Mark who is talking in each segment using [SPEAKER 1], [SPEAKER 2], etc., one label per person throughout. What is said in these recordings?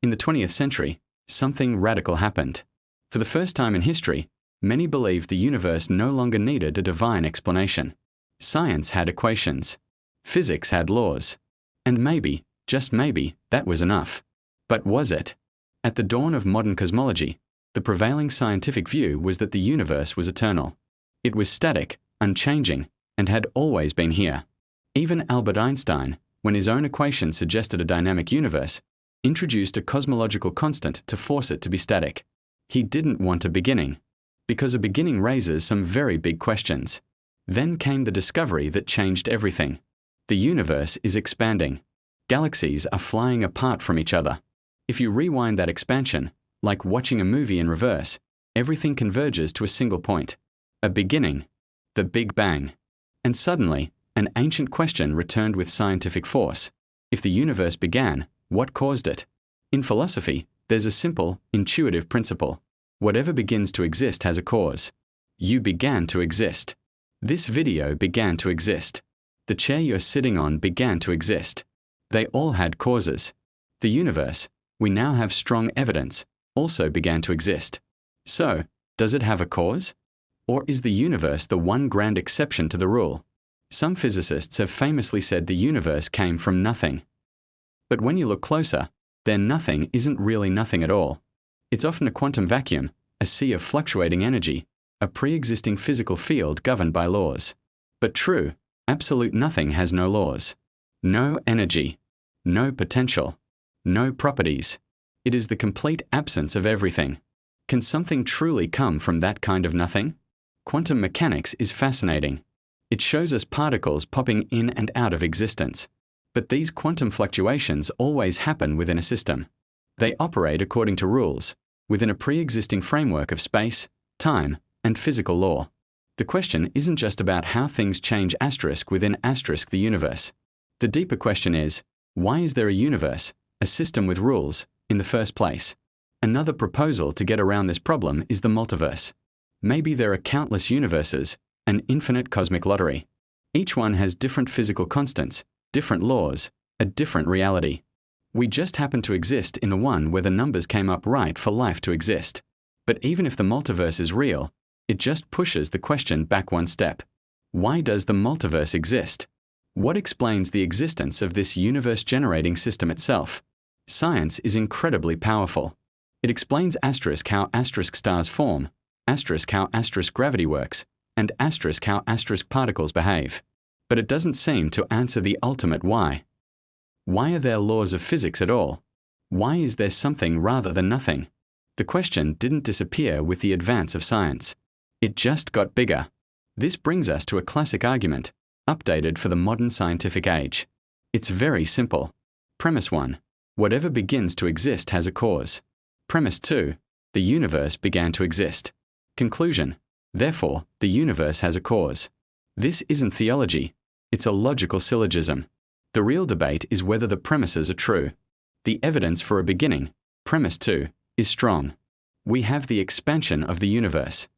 [SPEAKER 1] In the 20th century, something radical happened. For the first time in history, many believed the universe no longer needed a divine explanation. Science had equations. Physics had laws. And maybe, just maybe, that was enough. But was it? At the dawn of modern cosmology, the prevailing scientific view was that the universe was eternal. It was static, unchanging, and had always been here. Even Albert Einstein, when his own equation suggested a dynamic universe, introduced a cosmological constant to force it to be static. He didn't want a beginning, because a beginning raises some very big questions. Then came the discovery that changed everything. The universe is expanding. Galaxies are flying apart from each other. If you rewind that expansion, like watching a movie in reverse, everything converges to a single point. A beginning. The Big Bang. And suddenly, an ancient question returned with scientific force. If the universe began, what caused it? In philosophy, there's a simple, intuitive principle. Whatever begins to exist has a cause. You began to exist. This video began to exist. The chair you're sitting on began to exist. They all had causes. The universe, we now have strong evidence, also began to exist. So, does it have a cause? Or is the universe the one grand exception to the rule? Some physicists have famously said the universe came from nothing. But when you look closer, then nothing isn't really nothing at all. It's often a quantum vacuum, a sea of fluctuating energy, a pre-existing physical field governed by laws. But true, absolute nothing has no laws. No energy. No potential. No properties. It is the complete absence of everything. Can something truly come from that kind of nothing? Quantum mechanics is fascinating. It shows us particles popping in and out of existence. But these quantum fluctuations always happen within a system. They operate according to rules, within a pre-existing framework of space, time, and physical law. The question isn't just about how things change asterisk within asterisk the universe. The deeper question is, why is there a universe, a system with rules, in the first place? Another proposal to get around this problem is the multiverse. Maybe there are countless universes, an infinite cosmic lottery. Each one has different physical constants, different laws, a different reality. We just happen to exist in the one where the numbers came up right for life to exist. But even if the multiverse is real, it just pushes the question back one step. Why does the multiverse exist? What explains the existence of this universe-generating system itself? Science is incredibly powerful. It explains asterisk how asterisk stars form, asterisk how asterisk gravity works, and asterisk how asterisk particles behave. But it doesn't seem to answer the ultimate why. Why are there laws of physics at all? Why is there something rather than nothing? The question didn't disappear with the advance of science. It just got bigger. This brings us to a classic argument, updated for the modern scientific age. It's very simple. Premise 1. Whatever begins to exist has a cause. Premise 2. The universe began to exist. Conclusion. Therefore, the universe has a cause. This isn't theology. It's a logical syllogism. The real debate is whether the premises are true. The evidence for a beginning, premise 2, is strong. We have the expansion of the universe.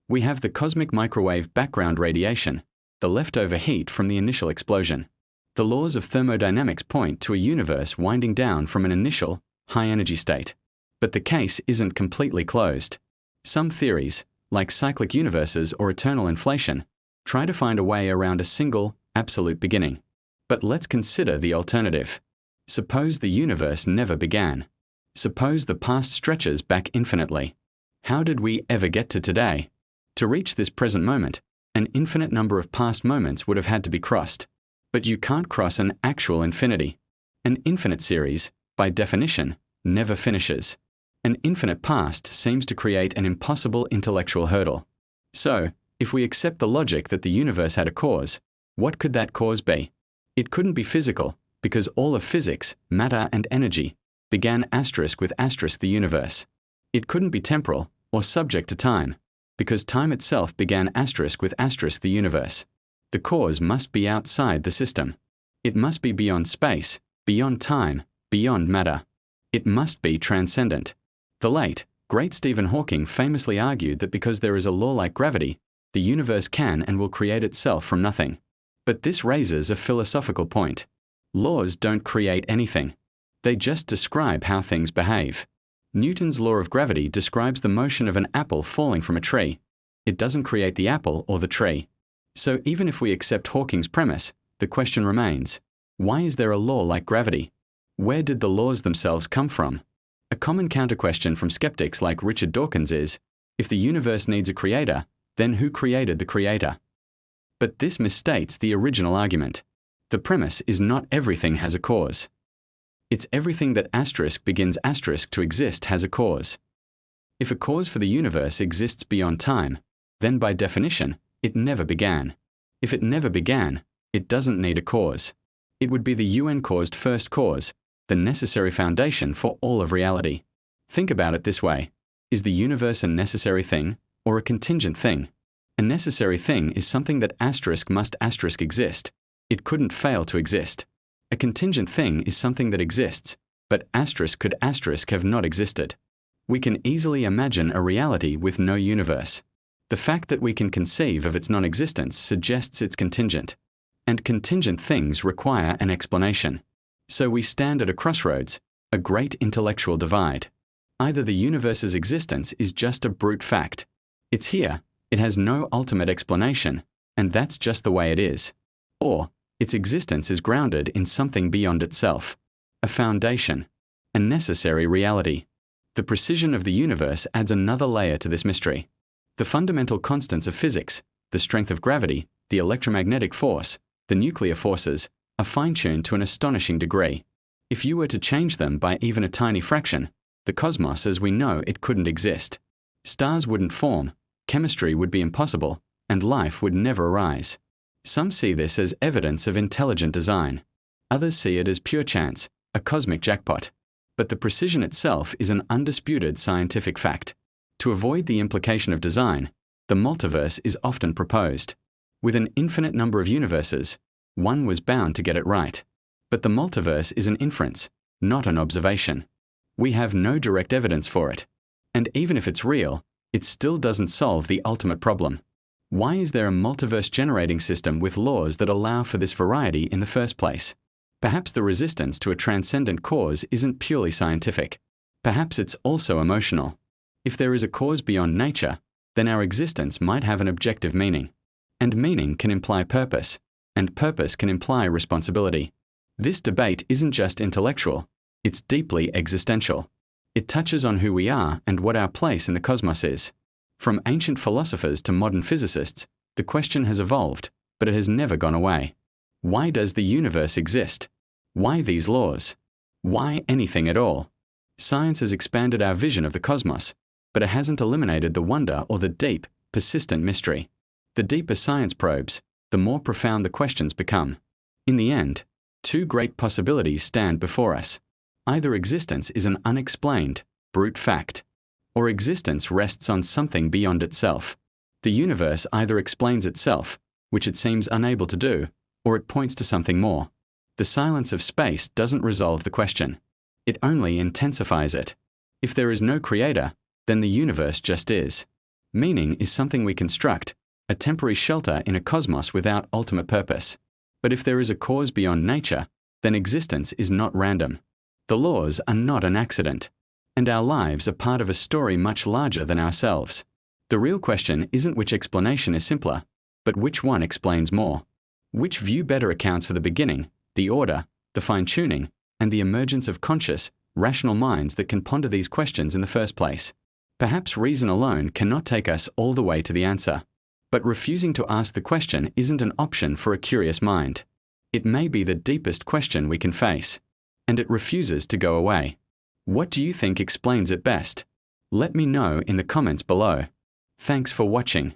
[SPEAKER 1] We have the cosmic microwave background radiation, the leftover heat from the initial explosion. The laws of thermodynamics point to a universe winding down from an initial, high-energy state. But the case isn't completely closed. Some theories, like cyclic universes or eternal inflation, try to find a way around a single, absolute beginning. But let's consider the alternative. Suppose the universe never began. Suppose the past stretches back infinitely. How did we ever get to today? To reach this present moment, an infinite number of past moments would have had to be crossed. But you can't cross an actual infinity. An infinite series, by definition, never finishes. An infinite past seems to create an impossible intellectual hurdle. So, if we accept the logic that the universe had a cause, what could that cause be? It couldn't be physical, because all of physics, matter and energy, began asterisk with asterisk the universe. It couldn't be temporal, or subject to time, because time itself began asterisk with asterisk the universe. The cause must be outside the system. It must be beyond space, beyond time, beyond matter. It must be transcendent. The late, great Stephen Hawking famously argued that because there is a law like gravity, the universe can and will create itself from nothing. But this raises a philosophical point. Laws don't create anything. They just describe how things behave. Newton's law of gravity describes the motion of an apple falling from a tree. It doesn't create the apple or the tree. So even if we accept Hawking's premise, the question remains, why is there a law like gravity? Where did the laws themselves come from? A common counter-question from skeptics like Richard Dawkins is, if the universe needs a creator, then who created the creator? But this misstates the original argument. The premise is not everything has a cause. It's everything that begins to exist has a cause. If a cause for the universe exists beyond time, then by definition, it never began. If it never began, it doesn't need a cause. It would be the UN-caused first cause, the necessary foundation for all of reality. Think about it this way. Is the universe a necessary thing or a contingent thing? A necessary thing is something that must exist. It couldn't fail to exist. A contingent thing is something that exists, but could have not existed. We can easily imagine a reality with no universe. The fact that we can conceive of its non-existence suggests it's contingent. And contingent things require an explanation. So we stand at a crossroads, a great intellectual divide. Either the universe's existence is just a brute fact. It's here, it has no ultimate explanation, and that's just the way it is. Or, its existence is grounded in something beyond itself, a foundation, a necessary reality. The precision of the universe adds another layer to this mystery. The fundamental constants of physics, the strength of gravity, the electromagnetic force, the nuclear forces, are fine-tuned to an astonishing degree. If you were to change them by even a tiny fraction, the cosmos as we know it couldn't exist. Stars wouldn't form, chemistry would be impossible, and life would never arise. Some see this as evidence of intelligent design. Others see it as pure chance, a cosmic jackpot. But the precision itself is an undisputed scientific fact. To avoid the implication of design, the multiverse is often proposed. With an infinite number of universes, one was bound to get it right. But the multiverse is an inference, not an observation. We have no direct evidence for it. And even if it's real, it still doesn't solve the ultimate problem. Why is there a multiverse generating system with laws that allow for this variety in the first place? Perhaps the resistance to a transcendent cause isn't purely scientific. Perhaps it's also emotional. If there is a cause beyond nature, then our existence might have an objective meaning. And meaning can imply purpose, and purpose can imply responsibility. This debate isn't just intellectual, it's deeply existential. It touches on who we are and what our place in the cosmos is. From ancient philosophers to modern physicists, the question has evolved, but it has never gone away. Why does the universe exist? Why these laws? Why anything at all? Science has expanded our vision of the cosmos, but it hasn't eliminated the wonder or the deep, persistent mystery. The deeper science probes, the more profound the questions become. In the end, two great possibilities stand before us. Either existence is an unexplained, brute fact, or existence rests on something beyond itself. The universe either explains itself, which it seems unable to do, or it points to something more. The silence of space doesn't resolve the question. It only intensifies it. If there is no creator, then the universe just is. Meaning is something we construct, a temporary shelter in a cosmos without ultimate purpose. But if there is a cause beyond nature, then existence is not random. The laws are not an accident. And our lives are part of a story much larger than ourselves. The real question isn't which explanation is simpler, but which one explains more. Which view better accounts for the beginning, the order, the fine-tuning, and the emergence of conscious, rational minds that can ponder these questions in the first place. Perhaps reason alone cannot take us all the way to the answer. But refusing to ask the question isn't an option for a curious mind. It may be the deepest question we can face. And it refuses to go away. What do you think explains it best? Let me know in the comments below. Thanks for watching.